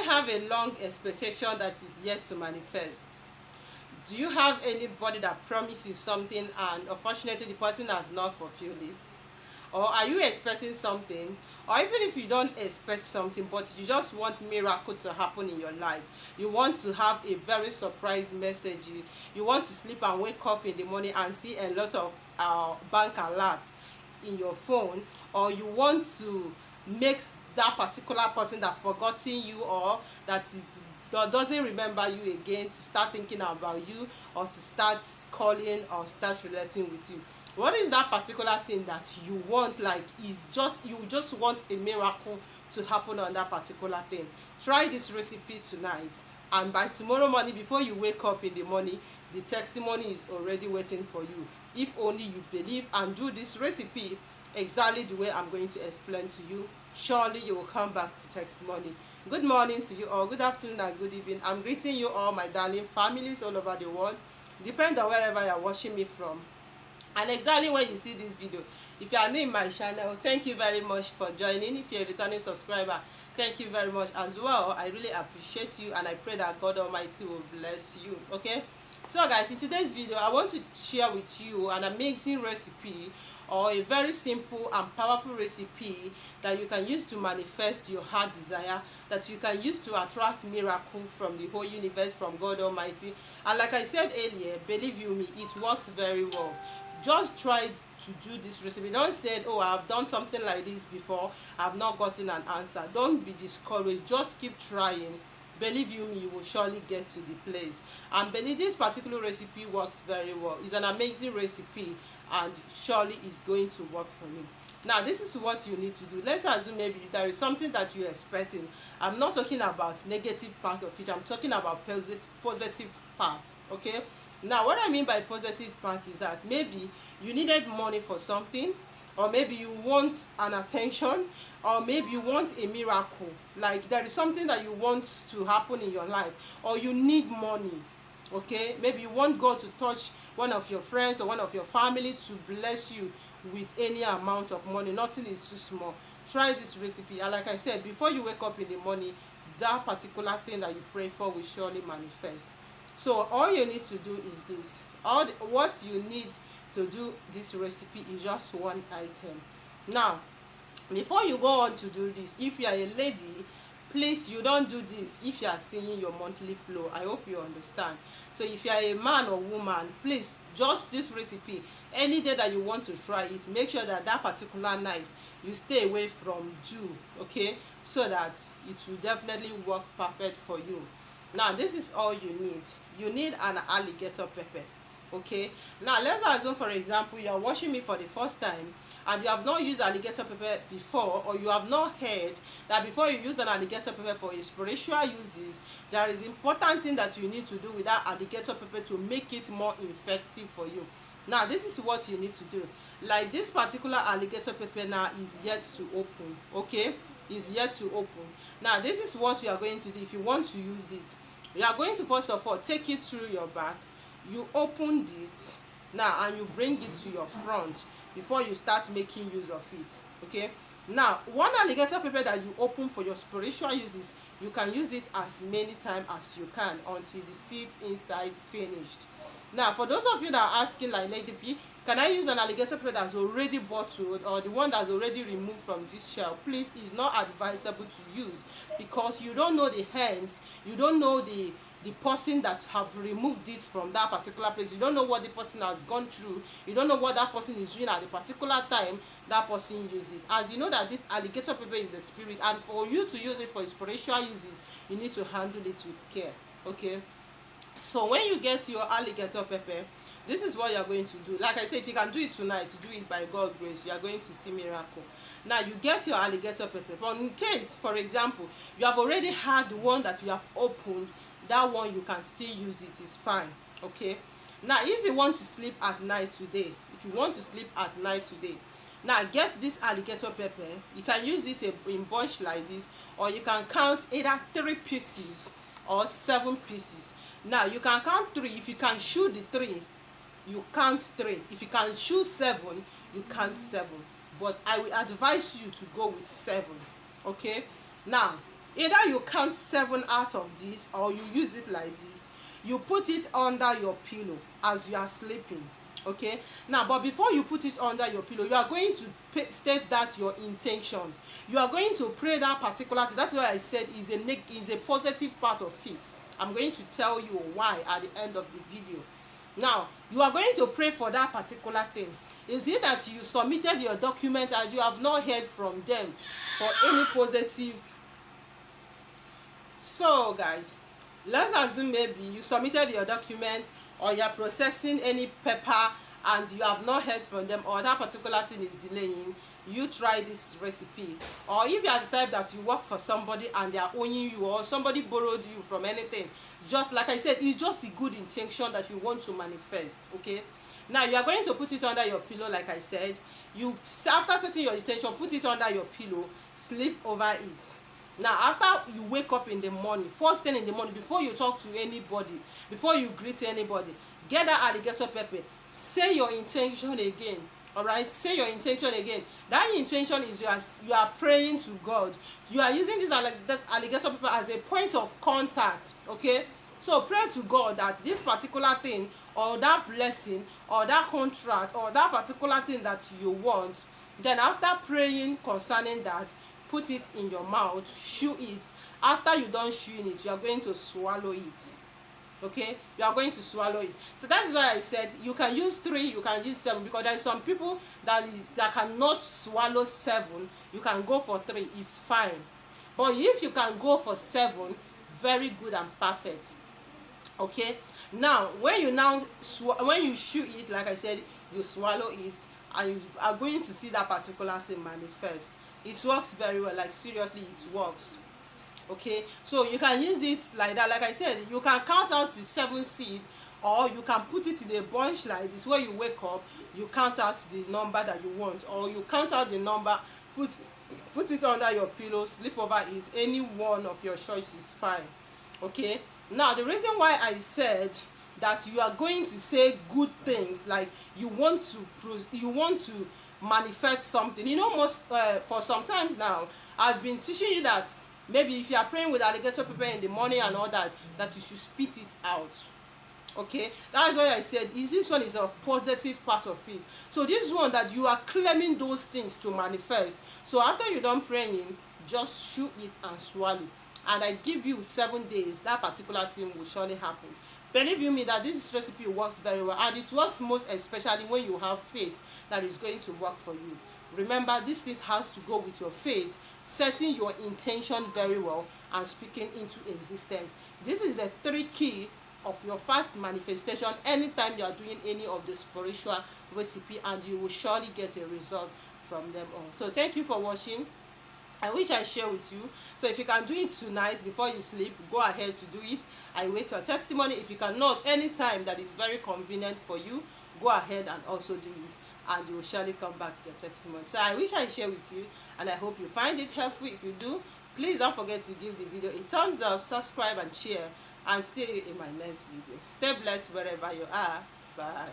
have a long expectation that is yet to manifest? Do you have anybody that promised you something and unfortunately the person has not fulfilled it? Or are you expecting something? Or even if you don't expect something but you just want miracle to happen in your life, you want to have a very surprise message, you want to sleep and wake up in the morning and see a lot of bank alerts in your phone, or you want to make that particular person that forgotten you or that doesn't remember you again to start thinking about you, or to start calling or start relating with you. What is that particular thing that you want? Like, is just you just want a miracle to happen on that particular thing. Try this recipe tonight, and by tomorrow morning, before you wake up in the morning, the testimony is already waiting for you. If only you believe and do this recipe exactly the way I'm going to explain to you, surely you will come back to testimony. Good morning to you all, good afternoon and good evening. I'm greeting you all, my darling families all over the world, depend on wherever you're watching me from. And exactly when you see this video, if you are new in my channel, thank you very much for joining. If you're a returning subscriber, thank you very much as well. I really appreciate you, and I pray that God Almighty will bless you. Okay, so guys, in today's video I want to share with you an amazing recipe, or a very simple and powerful recipe that you can use to manifest your heart desire, that you can use to attract miracle from the whole universe, from God Almighty. And like I said earlier, believe you me, it works very well. Just try to do this recipe. Don't say, oh, I've done something like this before, I've not gotten an answer. Don't be discouraged, just keep trying. Believe you me, you will surely get to the place. And believe this particular recipe works very well. It's an amazing recipe, and surely it's going to work for you. Now, this is what you need to do. Let's assume maybe there is something that you're expecting. I'm not talking about negative part of it, I'm talking about positive part. Okay, now what I mean by positive part is that maybe you needed money for something, or maybe you want an attention, or maybe you want a miracle. Like, there is something that you want to happen in your life, or you need money. Okay, maybe you want God to touch one of your friends or one of your family to bless you with any amount of money. Nothing is too small. Try this recipe, and like I said, before you wake up in the morning, that particular thing that you pray for will surely manifest. So all you need to do is this. What you need to do this recipe is just one item. Now, before you go on to do this, if you are a lady, please, you don't do this if you are seeing your monthly flow. I hope you understand. So if you are a man or woman, please, just this recipe, any day that you want to try it, make sure that that particular night you stay away from dew, okay, so that it will definitely work perfect for you. Now, this is all you need. You need an alligator pepper. Okay, now let's assume, for example, you are watching me for the first time and you have not used alligator pepper before, or you have not heard that before you use an alligator pepper for a spiritual uses, there is important thing that you need to do with that alligator pepper to make it more effective for you. Now, this is what you need to do. Like, this particular alligator pepper now is yet to open. Okay, is yet to open. Now, this is what you are going to do if you want to use it. You are going to first of all take it through your back. You opened it now, and you bring it to your front before you start making use of it. Okay, now one alligator pepper that you open for your spiritual uses, you can use it as many times as you can until the seeds inside finished. Now, for those of you that are asking, like, Lady P, can I use an alligator pepper that's already bottled, or the one that's already removed from this shell? Please, it's not advisable to use, because you don't know the hands, you don't know the person that have removed it from that particular place. You don't know what the person has gone through. You don't know what that person is doing at the particular time that person uses it. As you know that this alligator pepper is a spirit, and for you to use it for spiritual uses, you need to handle it with care. Okay, so when you get your alligator pepper, this is what you are going to do. Like I said, if you can do it tonight, do it by God's grace, you are going to see miracle. Now, you get your alligator pepper, but in case, for example, you have already had the one that you have opened, that one you can still use it, is fine. Okay, now if you want to sleep at night today, now get this alligator pepper. You can use it in bunch like this, or you can count either 3 pieces or 7 pieces. Now, you can count 3. If you can shoot the 3, you count 3. If you can shoot 7, you count 7. But I will advise you to go with 7. Okay, now Either you count 7 out of this, or you use it like this. You put it under your pillow as you are sleeping. Okay, now, but before you put it under your pillow, you are going to state that your intention. You are going to pray that particular thing. That's why I said is a positive part of it. I'm going to tell you why at the end of the video. Now, you are going to pray for that particular thing. Is it that you submitted your document and you have not heard from them for any positive? So guys, let's assume maybe you submitted your document, or you are processing any paper and you have not heard from them, or that particular thing is delaying. You try this recipe. Or if you are the type that you work for somebody and they are owing you, or somebody borrowed you from anything, just like I said, it's just a good intention that you want to manifest. Okay, now you are going to put it under your pillow. Like I said, you, after setting your intention, put it under your pillow, sleep over it. Now, after you wake up in the morning, first thing in the morning, before you talk to anybody, before you greet anybody, get that alligator pepper, say your intention again. All right, say your intention again. That intention is you are praying to God. You are using this alligator pepper as a point of contact. Okay, so pray to God that this particular thing, or that blessing, or that contract, or that particular thing that you want. Then after praying concerning that, put it in your mouth, chew it. After you done chewing it, you are going to swallow it. Okay, you are going to swallow it. So that's why I said you can use 3, you can use 7, because there are some people that cannot swallow 7. You can go for 3, it's fine. But if you can go for 7, very good and perfect. Okay, now when you chew it, like I said, you swallow it, and you are going to see that particular thing manifest. It works very well. Like, seriously, it works. Okay, so you can use it like that. Like I said, you can count out the 7 seed, or you can put it in a bunch like this. Where you wake up, you count out the number that you want, or you count out the number, put it under your pillow, sleep over it. Any one of your choice is fine. Okay, now the reason why I said that you are going to say good things, like you want to manifest something. You know, most for sometimes now, I've been teaching you that maybe if you are praying with alligator pepper in the morning and all that, that you should spit it out. Okay, that's why I said this one is a positive part of it. So this one that you are claiming those things to manifest. So after you're done praying, just chew it and swallow, and I give you 7 days, that particular thing will surely happen. Believe you me that this recipe works very well, and it works most especially when you have faith that is going to work for you. Remember, this has to go with your faith, setting your intention very well and speaking into existence. This is the 3 key of your fast manifestation anytime you are doing any of the spiritual recipe, and you will surely get a result from them all. So thank you for watching. I wish I share with you. So if you can do it tonight before you sleep, go ahead to do it. I wait your testimony. If you cannot, anytime that is very convenient for you, go ahead and also do it, and you will surely come back to your testimony. So I wish I share with you, and I hope you find it helpful. If you do, please don't forget to give the video a thumbs up, subscribe and share, and see you in my next video. Stay blessed wherever you are. Bye.